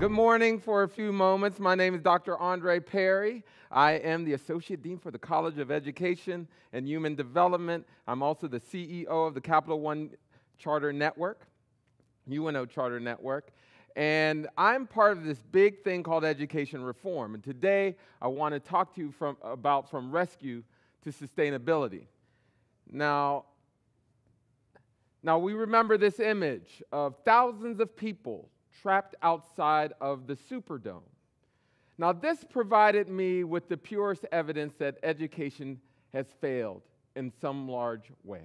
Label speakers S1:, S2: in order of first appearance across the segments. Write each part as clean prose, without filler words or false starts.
S1: Good morning for a few moments. My name is Dr. Andre Perry. I am the Associate Dean for the College of Education and Human Development. I'm also the CEO of the Capital One Charter Network, UNO Charter Network. And I'm part of this big thing called education reform. And today, I want to talk to you about from rescue to sustainability. Now we remember this image of thousands of people trapped outside of the Superdome. Now, this provided me with the purest evidence that education has failed in some large way,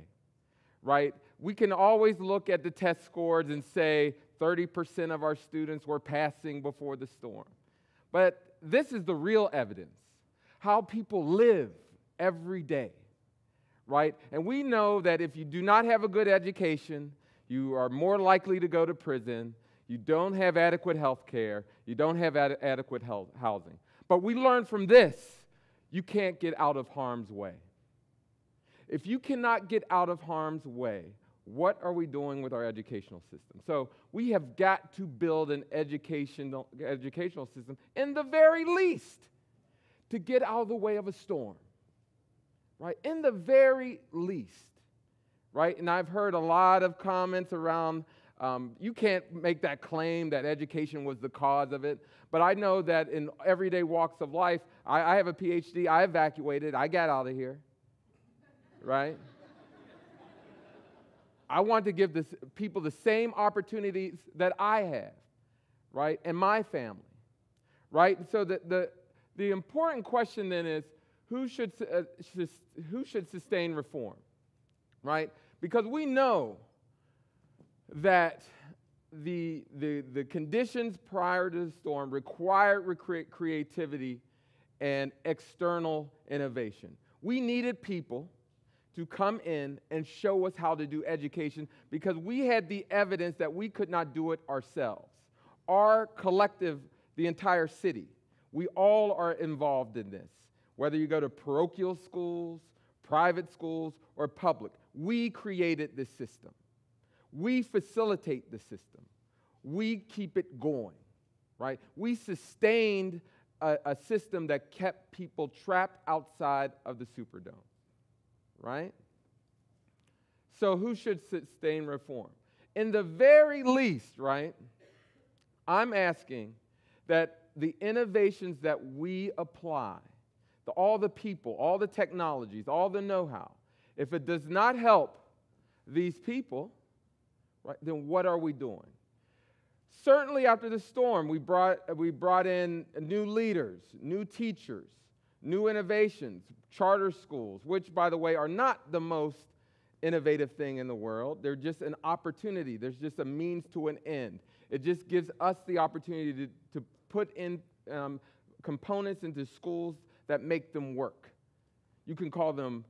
S1: right? We can always look at the test scores and say 30% of our students were passing before the storm. But this is the real evidence, how people live every day, right? And we know that if you do not have a good education, you are more likely to go to prison. You don't have adequate health care. You don't have adequate housing. But we learn from this, you can't get out of harm's way. If you cannot get out of harm's way, what are we doing with our educational system? So we have got to build an educational system, in the very least, to get out of the way of a storm, right? In the very least, right? And I've heard a lot of comments around you can't make that claim that education was the cause of it, but I know that in everyday walks of life, I have a PhD, I evacuated, I got out of here, right? I want to give people the same opportunities that I have, right, and my family, right? And so the important question then is, who should sustain reform, right? Because we know that the conditions prior to the storm required creativity and external innovation. We needed people to come in and show us how to do education because we had the evidence that we could not do it ourselves. Our collective, the entire city, we all are involved in this. Whether you go to parochial schools, private schools, or public, we created this system. We facilitate the system. We keep it going, right? We sustained a system that kept people trapped outside of the Superdome, right? So who should sustain reform? In the very least, right, I'm asking that the innovations that we apply, all the people, all the technologies, all the know-how, if it does not help these people, right, then what are we doing? Certainly after the storm, we brought in new leaders, new teachers, new innovations, charter schools, which, by the way, are not the most innovative thing in the world. They're just an opportunity. There's just a means to an end. It just gives us the opportunity to put in components into schools that make them work. You can call them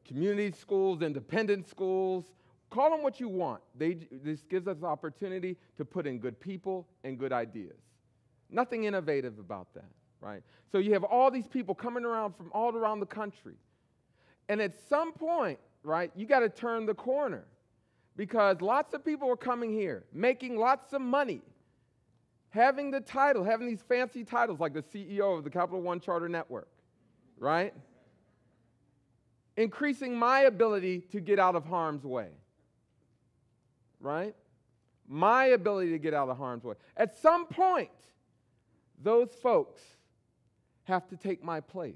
S1: community schools, independent schools, call them what you want. This gives us the opportunity to put in good people and good ideas. Nothing innovative about that, right? So you have all these people coming around from all around the country. And at some point, right, you got to turn the corner because lots of people are coming here, making lots of money, having the title, having these fancy titles like the CEO of the Capital One Charter Network, right? Increasing my ability to get out of harm's way, right? My ability to get out of harm's way. At some point, those folks have to take my place.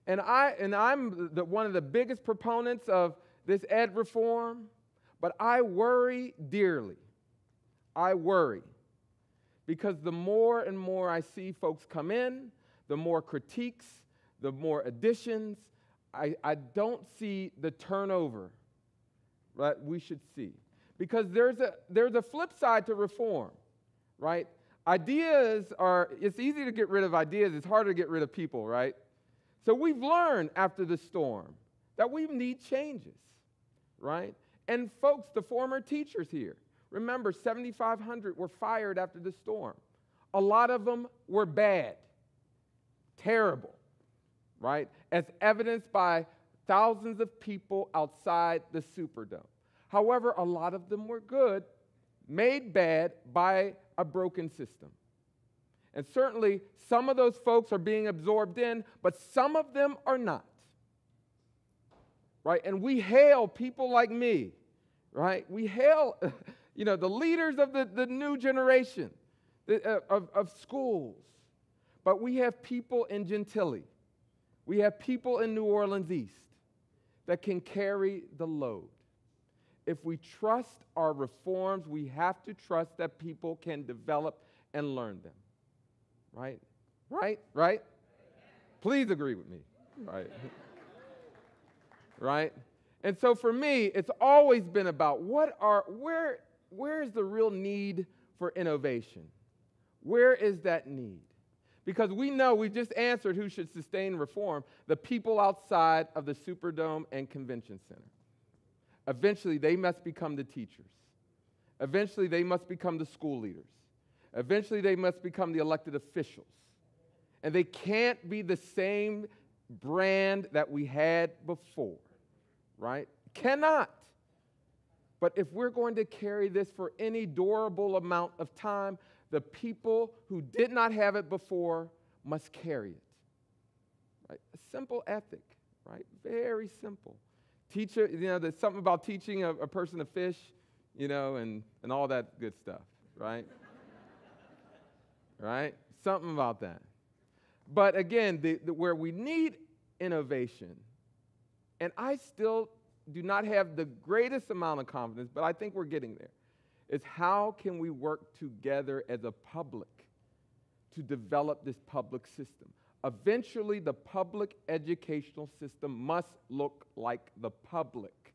S1: And I'm one of the biggest proponents of this ed reform, but I worry dearly. I worry because the more and more I see folks come in, the more critiques, the more additions, I don't see the turnover that we should see. Because there's a flip side to reform, right? Ideas it's easy to get rid of ideas, it's harder to get rid of people, right? So we've learned after the storm that we need changes, right? And folks, the former teachers here, remember 7,500 were fired after the storm. A lot of them were bad, terrible, right? As evidenced by thousands of people outside the Superdome. However, a lot of them were good. made bad by a broken system. And certainly, some of those folks are being absorbed in, but some of them are not. Right? And we hail people like me, right? We hail, the leaders of the new generation of schools. But we have people in Gentilly. We have people in New Orleans East that can carry the load. If we trust our reforms, we have to trust that people can develop and learn them. Right? Right? Right? Please agree with me. Right? Right? And so for me, it's always been about where is the real need for innovation? Where is that need? Because we know, we just answered who should sustain reform, the people outside of the Superdome and Convention Center. Eventually, they must become the teachers. Eventually, they must become the school leaders. Eventually, they must become the elected officials. And they can't be the same brand that we had before, right? Cannot. But if we're going to carry this for any durable amount of time, the people who did not have it before must carry it. Right? A simple ethic, right? Very simple. Teacher, there's something about teaching a person to fish, and all that good stuff, right? Right? Something about that. But again, where we need innovation, and I still do not have the greatest amount of confidence, but I think we're getting there, is how can we work together as a public to develop this public system? Eventually, the public educational system must look like the public.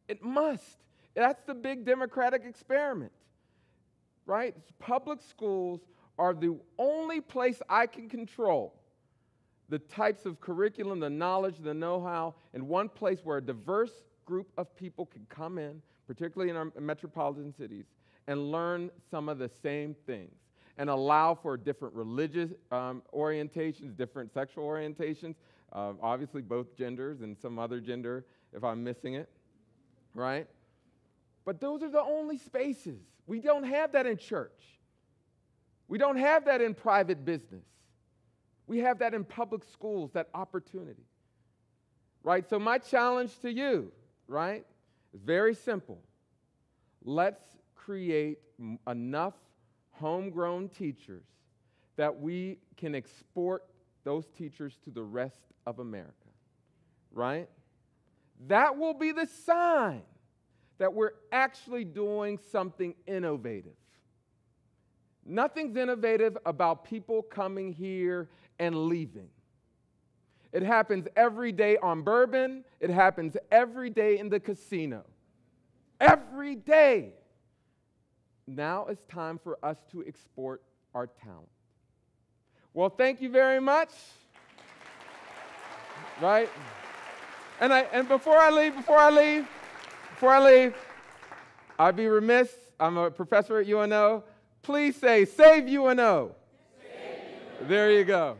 S1: It must. That's the big democratic experiment, right? Public schools are the only place I can control the types of curriculum, the knowledge, the know-how, in one place where a diverse group of people can come in, particularly in our metropolitan cities, and learn some of the same things, and allow for different religious orientations, different sexual orientations, obviously both genders and some other gender if I'm missing it, right? But those are the only spaces. We don't have that in church. We don't have that in private business. We have that in public schools, that opportunity, right? So my challenge to you, right, is very simple. Let's create enough homegrown teachers that we can export those teachers to the rest of America, right? That will be the sign that we're actually doing something innovative. Nothing's innovative about people coming here and leaving. It happens every day on Bourbon. It happens every day in the casino. Every day. Now it's time for us to export our talent. Well, thank you very much. Right? And before I leave, I'd be remiss. I'm a professor at UNO. Please say, save UNO. Save UNO. There you go.